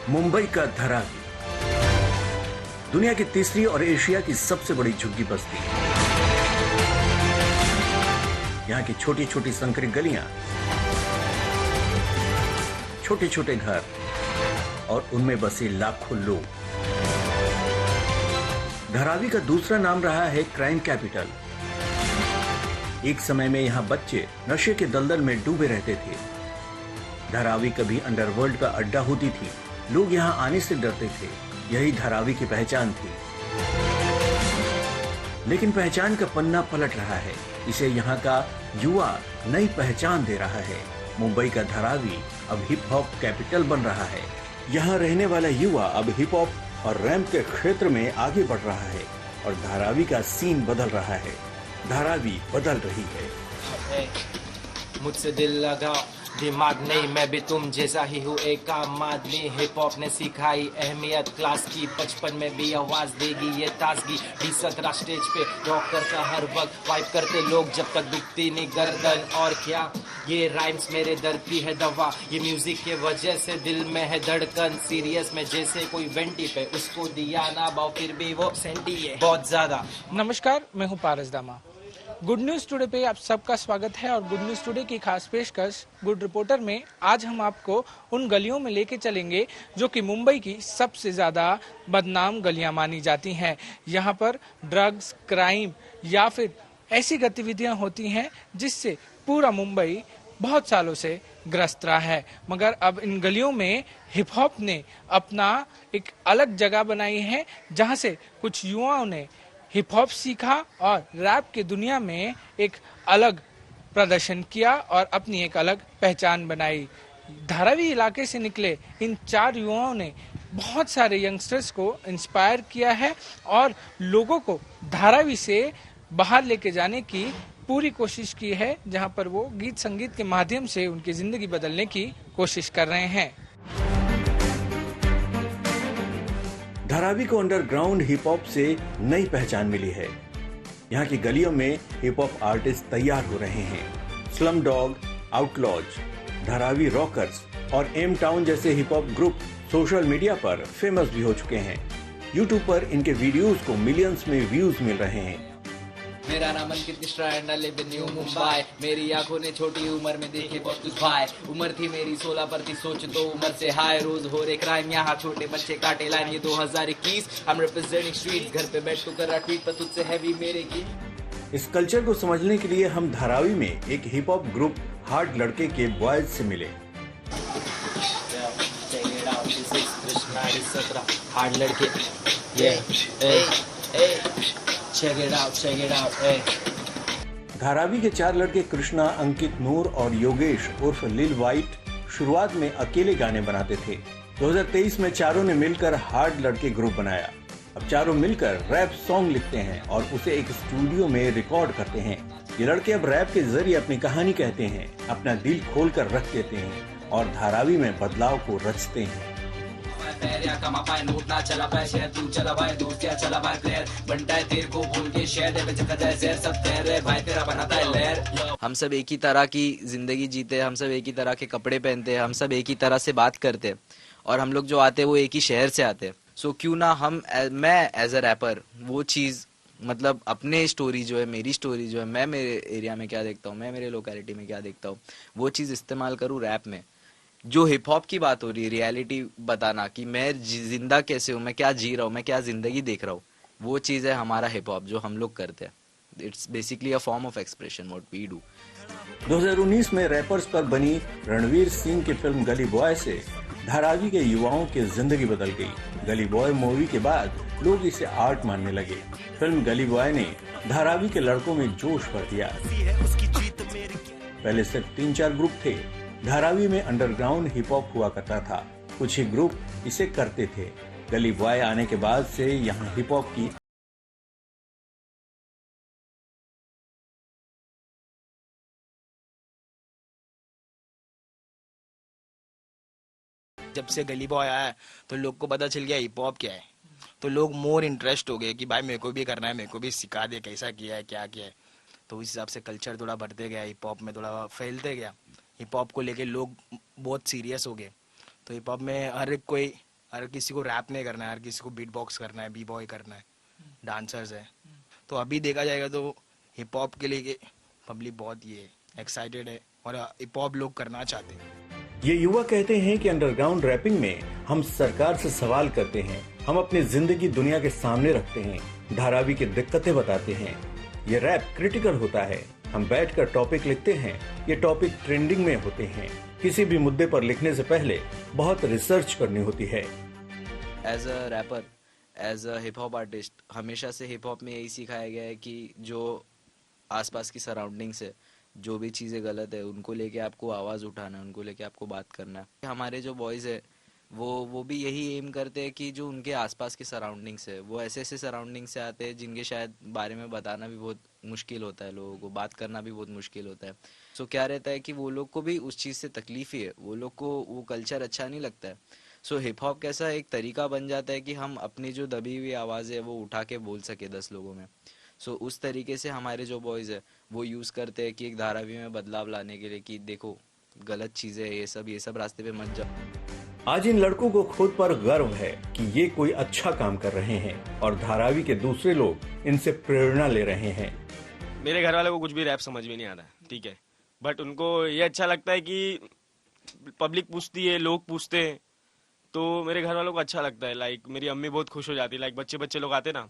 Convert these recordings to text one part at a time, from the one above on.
मुंबई का धारावी दुनिया की तीसरी और एशिया की सबसे बड़ी झुग्गी बस्ती। यहाँ की छोटी छोटी संकरी गलियां, छोटे छोटे घर और उनमें बसे लाखों लोग। धारावी का दूसरा नाम रहा है क्राइम कैपिटल। एक समय में यहाँ बच्चे नशे के दलदल में डूबे रहते थे। धारावी कभी अंडरवर्ल्ड का अड्डा होती थी। लोग यहाँ आने से डरते थे। यही धारावी की पहचान थी। लेकिन पहचान का पन्ना पलट रहा है। इसे यहाँ का युवा नई पहचान दे रहा है। मुंबई का धारावी अब हिप हॉप कैपिटल बन रहा है। यहाँ रहने वाला युवा अब हिप हॉप और रैप के क्षेत्र में आगे बढ़ रहा है और धारावी का सीन बदल रहा है। धारावी बदल रही है। मुझसे दिल लगा दिमाग नहीं, मैं भी तुम जैसा ही हूँ एक आम आदमी। हिप हॉप ने सिखाई अहमियत क्लास की। 55 में भी आवाज देगी ये ताजगी। 20-17 स्टेज पे रॉक करता हर वक्त। वाइप करते लोग जब तक दिखती नहीं गर्दन। और क्या ये राइम्स मेरे दर्द की है दवा। ये म्यूजिक के वजह से दिल में है धड़कन। सीरियस में जैसे कोई वेंटी पे उसको दिया ना भाव, फिर भी वो सेंटी है बहुत ज्यादा। नमस्कार, मैं हूँ पारस दामा। गुड न्यूज़ टुडे पे आप सबका स्वागत है और गुड न्यूज़ टुडे की खास पेशकश गुड रिपोर्टर में आज हम आपको उन गलियों में लेके चलेंगे जो कि मुंबई की सबसे ज़्यादा बदनाम गलियां मानी जाती हैं। यहाँ पर ड्रग्स, क्राइम या फिर ऐसी गतिविधियाँ होती हैं जिससे पूरा मुंबई बहुत सालों से ग्रस्त रहा है। मगर अब इन गलियों में हिप हॉप ने अपना एक अलग जगह बनाई है, जहाँ से कुछ युवाओं ने हिप हॉप सीखा और रैप की दुनिया में एक अलग प्रदर्शन किया और अपनी एक अलग पहचान बनाई। धारावी इलाके से निकले इन 4 युवाओं ने बहुत सारे यंगस्टर्स को इंस्पायर किया है और लोगों को धारावी से बाहर लेके जाने की पूरी कोशिश की है, जहां पर वो गीत संगीत के माध्यम से उनकी जिंदगी बदलने की कोशिश कर रहे हैं। धारावी को अंडरग्राउंड हिप हॉप से नई पहचान मिली है। यहाँ की गलियों में हिप हॉप आर्टिस्ट तैयार हो रहे हैं। Slum dog, outlaws, Dharavi rockers और एम टाउन जैसे hip hop group social media पर फेमस भी हो चुके हैं। यूट्यूब पर इनके वीडियोस को मिलियंस में व्यूज मिल रहे हैं। मेरा नाम अंकित मिश्रा है, I live in new Mumbai. मेरी आंखों ने छोटी उम्र में देखे बहुत कुछ भाई। उम्र थी मेरी 16 पर थी सोच दो उम्र से हाय। रोज हो रहे क्राइम यहाँ छोटे बच्चे काटे लाइन। ये 2021 I'm representing streets। घर पे बैठ तो कर रहा ट्वीट पर तुझसे हैवी मेरे की। इस कल्चर को समझने के लिए हम धारावी में एक हिप हॉप ग्रुप हार्ड लड़के के बॉयज से मिले। हार्ड लड़के check it out, hey। Dharavi के 4 लड़के कृष्णा, अंकित, नूर और योगेश उर्फ लिल वाइट शुरुआत में अकेले गाने बनाते थे। 2023 में चारों ने मिलकर हार्ड लड़के ग्रुप बनाया। अब चारों मिलकर रैप सॉन्ग लिखते हैं और उसे एक स्टूडियो में रिकॉर्ड करते हैं। ये लड़के अब रैप के जरिए अपनी कहानी कहते हैं, अपना दिल खोल कर रख देते हैं और धारावी में बदलाव को रचते हैं। हम सब एक ही तरह की जिंदगी जीते, हम सब एक ही तरह के कपड़े पहनते हैं, हम सब एक ही तरह से बात करते हैं और हम लोग जो आते हैं वो एक ही शहर से आते हैं। सो क्यों ना मैं एज अ रैपर वो चीज़ मतलब अपने स्टोरी जो है, मेरी स्टोरी जो है, मैं मेरे एरिया में क्या देखता हूँ, मैं मेरे लोकेलिटी में क्या देखता हूँ, वो चीज़ इस्तेमाल करूँ रैप में। जो हिप हॉप की बात हो रही है, रियलिटी बताना कि मैं जिंदा कैसे हूँ, मैं क्या जी रहा हूँ, मैं क्या जिंदगी देख रहा हूँ, वो चीज़ है हमारा हिप हॉप जो हम लोग करते हैं। It's basically a form of expression what we do. 2019 में रैपर्स पर बनी रणवीर सिंह की फिल्म गली बॉय से धारावी के युवाओं की जिंदगी बदल गई। गली बॉय मूवी के बाद लोग इसे आर्ट मानने लगे। फिल्म गली बॉय ने धारावी के लड़कों में जोश भर दिया। पहले सिर्फ 3-4 ग्रुप थे। धारावी में अंडरग्राउंड हिप हॉप हुआ करता था। कुछ ही ग्रुप इसे करते थे। गली बॉय आने के बाद से यहाँ हिप हॉप की जब से गली बॉय आया तो लोग को पता चल गया हिप हॉप क्या है, तो लोग मोर इंटरेस्ट हो गए कि भाई मेरे को भी करना है, मेरे को भी सिखा दे कैसा किया है, क्या किया है। तो उस हिसाब से कल्चर थोड़ा बढ़ते गया, हिप हॉप में थोड़ा फैलते गया। हिप हॉप को लेके लोग बहुत सीरियस हो गए। तो हिप हॉप में हर एक कोई हर किसी को रैप नहीं करना है, हर किसी को बीट बॉक्स करना है, बी बॉय करना है, डांसर्स है। तो अभी देखा जाएगा तो हिप हॉप के लिए पब्लिक बहुत ये एक्साइटेड है और हिप हॉप लोग करना चाहते हैं। ये युवा कहते हैं कि अंडरग्राउंड रैपिंग में हम सरकार से सवाल करते हैं, हम अपनी जिंदगी दुनिया के सामने रखते हैं, धारावी की दिक्कतें बताते हैं। ये रैप क्रिटिकल होता है, हम बैठकर टॉपिक लिखते हैं, ये टॉपिक ट्रेंडिंग में होते हैं। किसी भी मुद्दे पर लिखने से पहले बहुत रिसर्च करनी होती है। As a rapper, as a hip hop artist, हमेशा से हिप हॉप में यही सिखाया गया है कि जो आसपास की सराउंडिंग्स है, जो भी चीज़ें गलत है उनको लेके आपको आवाज़ उठाना है, उनको लेके आपको बात करना है। हमारे जो बॉयज़ है वो भी यही एम करते हैं कि जो उनके आसपास की सराउंडिंग्स है वो ऐसे ऐसे सराउंडिंग से आते हैं जिनके शायद बारे में बताना भी बहुत मुश्किल होता है, लोगों को बात करना भी बहुत मुश्किल होता है। सो क्या रहता है कि वो लोग को भी उस चीज़ से तकलीफ ही है, वो लोग को वो कल्चर अच्छा नहीं लगता है। सो हिप हॉप कैसा एक तरीका बन जाता है कि हम अपनी जो दबी हुई आवाज़ है वो उठा के बोल सके 10 लोगों में। सो उस तरीके से हमारे जो बॉयज़ है वो यूज़ करते हैं कि एक धारावी में बदलाव लाने के लिए कि देखो गलत चीज़ें ये सब रास्ते पे मत जाओ। आज इन लड़कों को खुद पर गर्व है कि ये कोई अच्छा काम कर रहे हैं और धारावी के दूसरे लोग इनसे प्रेरणा ले रहे हैं। मेरे घर वाले को कुछ भी रैप समझ में नहीं आता, ठीक है, बट उनको ये अच्छा लगता है कि पब्लिक पूछती है, लोग पूछते हैं, तो मेरे घर वालों को अच्छा लगता है। लाइक मेरी अम्मी बहुत खुश हो जाती है। लाइक बच्चे लोग आते ना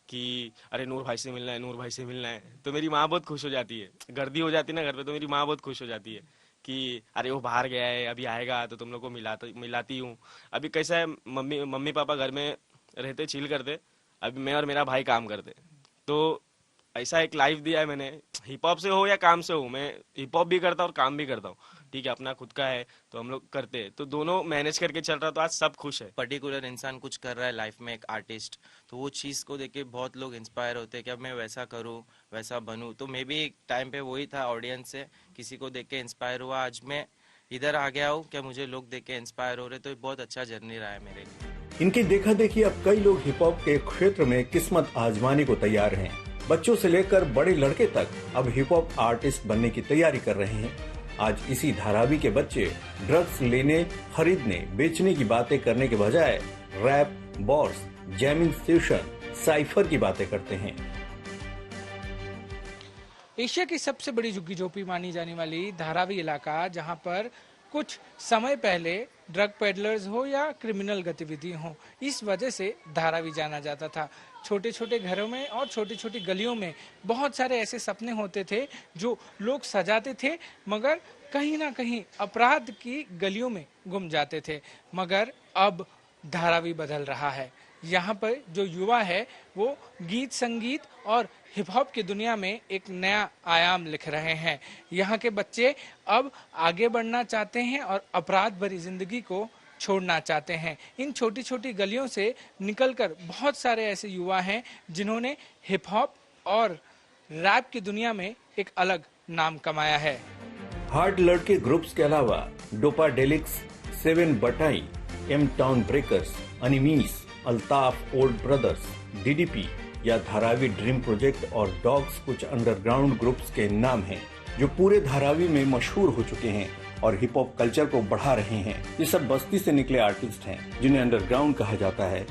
कि अरे नूर भाई से मिलना है, नूर भाई से मिलना है, तो मेरी माँ बहुत खुश हो जाती है। गर्दी हो जाती है ना घर पे, तो मेरी माँ बहुत खुश हो जाती है कि अरे वो बाहर गया है, अभी आएगा तो तुम लोग को मिलाती हूँ। अभी कैसा है, मम्मी पापा घर में रहते, चिल करते, अभी मैं और मेरा भाई काम करते, तो ऐसा एक लाइफ दिया है मैंने। हिप हॉप से हो या काम से हो, मैं हिप हॉप भी करता हूँ और काम भी करता हूँ, ठीक है, अपना खुद का है तो हम लोग करते हैं, तो दोनों मैनेज करके चल रहा, तो आज सब खुश है। पर्टिकुलर इंसान कुछ कर रहा है लाइफ में, एक आर्टिस्ट, तो वो चीज़ को देख के बहुत लोग इंस्पायर होते हैं कि अब मैं वैसा करूँ, वैसा बनूँ। तो मैं भी एक टाइम पे वही था, ऑडियंस से किसी को देख के इंस्पायर हुआ। आज मैं इधर आ गया हूँ, क्या मुझे लोग देख के इंस्पायर हो रहे, तो बहुत अच्छा जर्नी रहा है मेरे लिए। इनकी देखा देखी अब कई लोग हिप हॉप के क्षेत्र में किस्मत आजमाने को तैयार हैं। बच्चों से लेकर बड़े लड़के तक अब हिप हॉप आर्टिस्ट बनने की तैयारी कर रहे हैं। आज इसी धारावी के बच्चे ड्रग्स लेने, खरीदने, बेचने की बातें करने के बजाय rap, bars, jamming session, cypher की बातें करते हैं। एशिया की सबसे बड़ी झुग्गी झोपड़ी मानी जाने वाली धारावी इलाका, जहां पर कुछ समय पहले ड्रग पेडलर्स हो या क्रिमिनल गतिविधि हो, इस वजह से धारावी जाना जाता था। छोटे छोटे घरों में और छोटी छोटी गलियों में बहुत सारे ऐसे सपने होते थे जो लोग सजाते थे, मगर कहीं ना कहीं अपराध की गलियों में गुम जाते थे। मगर अब धारावी बदल रहा है। यहाँ पर जो युवा है वो गीत संगीत और हिप हॉप की दुनिया में एक नया आयाम लिख रहे हैं। यहाँ के बच्चे अब आगे बढ़ना चाहते हैं और अपराध भरी जिंदगी को छोड़ना चाहते हैं। इन छोटी छोटी गलियों से निकलकर बहुत सारे ऐसे युवा हैं जिन्होंने हिप हॉप और रैप की दुनिया में एक अलग नाम कमाया है। हार्ड लड़के ग्रुप्स के अलावा डोपाडेलिक्स, 7 बटाई, एम टाउन ब्रेकर्स, अनिमीस, अल्ताफ ओल्ड ब्रदर्स, डीडीपी या धारावी ड्रीम प्रोजेक्ट और डॉग्स कुछ अंडरग्राउंड ग्रुप्स के नाम हैं जो पूरे धारावी में मशहूर हो चुके हैं और हिप हॉप कल्चर को बढ़ा रहे हैं। ये सब बस्ती से निकले आर्टिस्ट हैं जिन्हें अंडरग्राउंड कहा जाता है।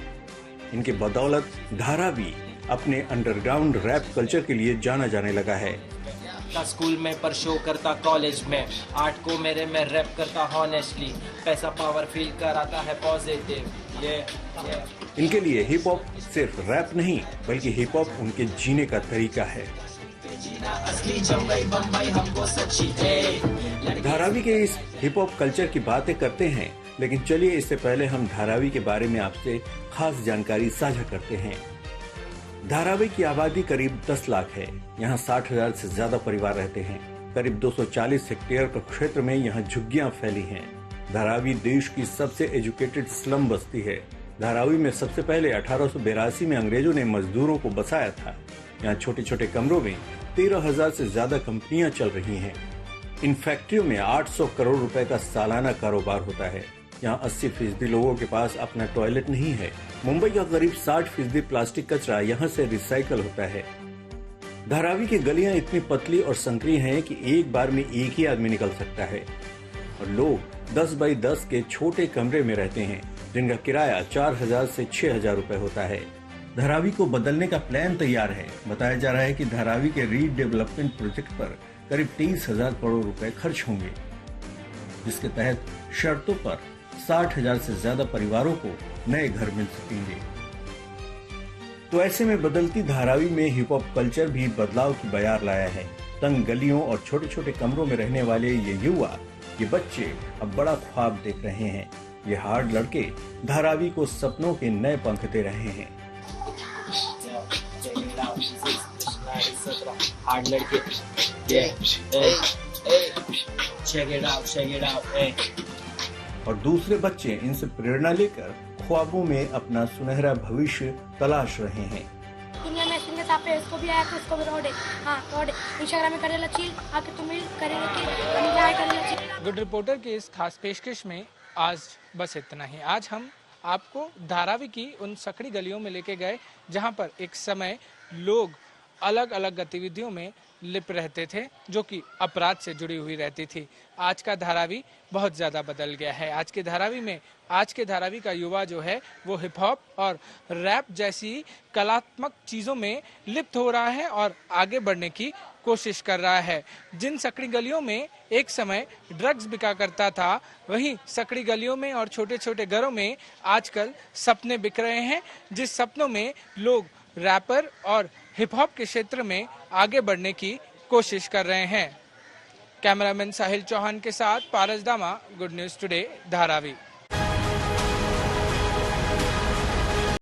इनके बदौलत धारावी अपने अंडरग्राउंड रैप कल्चर के लिए जाना जाने लगा है। स्कूल में पर शो करता कॉलेज में, आर्ट को मेरे में रैप करता हॉनेस्टली, पैसा पावर फील कराता है पॉजिटिव। इनके लिए हिप हॉप सिर्फ रैप नहीं बल्कि हिप हॉप उनके जीने का तरीका है। धारावी के इस हिप हॉप कल्चर की बातें करते हैं, लेकिन चलिए इससे पहले हम धारावी के बारे में आपसे खास जानकारी साझा करते हैं। धारावी की आबादी करीब 10 लाख है। यहाँ 60,000 से ज्यादा परिवार रहते हैं। करीब 240 हेक्टेयर का क्षेत्र में यहाँ झुग्गियां फैली हैं। धारावी देश की सबसे एजुकेटेड स्लम बस्ती है। धारावी में सबसे पहले 1882 में अंग्रेजों ने मजदूरों को बसाया था। यहाँ छोटे छोटे कमरों में 13,000 से ज्यादा कंपनियां चल रही हैं। इन फैक्ट्रियों में 800 करोड़ रुपए का सालाना कारोबार होता है। यहाँ 80% लोगों के पास अपना टॉयलेट नहीं है। मुंबई का करीब 60% प्लास्टिक कचरा यहाँ से रिसाइकल होता है। धारावी की गलियां इतनी पतली और संकरी हैं कि एक बार में एक ही आदमी निकल सकता है और लोग 10 बाई 10 के छोटे कमरे में रहते हैं। जिनका किराया 4,000 से 6,000 रुपए होता है। धारावी को बदलने का प्लान तैयार है। बताया जा रहा है कि धारावी के रीडेवलपमेंट प्रोजेक्ट पर करीब 23,000 करोड़ रुपए खर्च होंगे, जिसके तहत शर्तों पर 60,000 से ज्यादा परिवारों को नए घर मिल सकेंगे। तो ऐसे में बदलती धारावी में हिप हॉप कल्चर भी बदलाव की बयार लाया है। तंग गलियों और छोटे छोटे कमरों में रहने वाले ये युवा, ये बच्चे अब बड़ा ख्वाब देख रहे हैं। ये हार्ड लड़के धारावी को सपनों के नए पंख दे रहे हैं। हार्ड लड़के, check it out. और दूसरे बच्चे इनसे प्रेरणा लेकर ख्वाबों में अपना सुनहरा भविष्य तलाश रहे हैं। दुनिया में सिंगे साथ पे इसको भी आया तो उसको भी रोड है। हाँ रोड इंस्टाग्राम में करेला चिल आके तुम मिल करेला चिल एंजॉय करेला चिल। गुड रिपोर्टर की इस खास पेशकश में आज बस इतना ही। आज हम आपको धारावी की उन सकड़ी गलियों में लेके गए जहां पर एक समय लोग अलग अलग गतिविधियों में लिप्त रहते थे, जो कि अपराध से जुड़ी हुई रहती थी। आज का धारावी बहुत ज़्यादा बदल गया है। आज के धारावी का युवा जो है वो हिप हॉप और रैप जैसी कलात्मक चीज़ों में लिप्त हो रहा है और आगे बढ़ने की कोशिश कर रहा है। जिन सकड़ी गलियों में एक समय ड्रग्स बिका करता था, वहीं सकड़ी गलियों में और छोटे छोटे घरों में आजकल सपने बिक रहे हैं, जिस सपनों में लोग रैपर और हिप हॉप के क्षेत्र में आगे बढ़ने की कोशिश कर रहे हैं। कैमरामैन साहिल चौहान के साथ पारस दामा, गुड न्यूज टुडे, धारावी।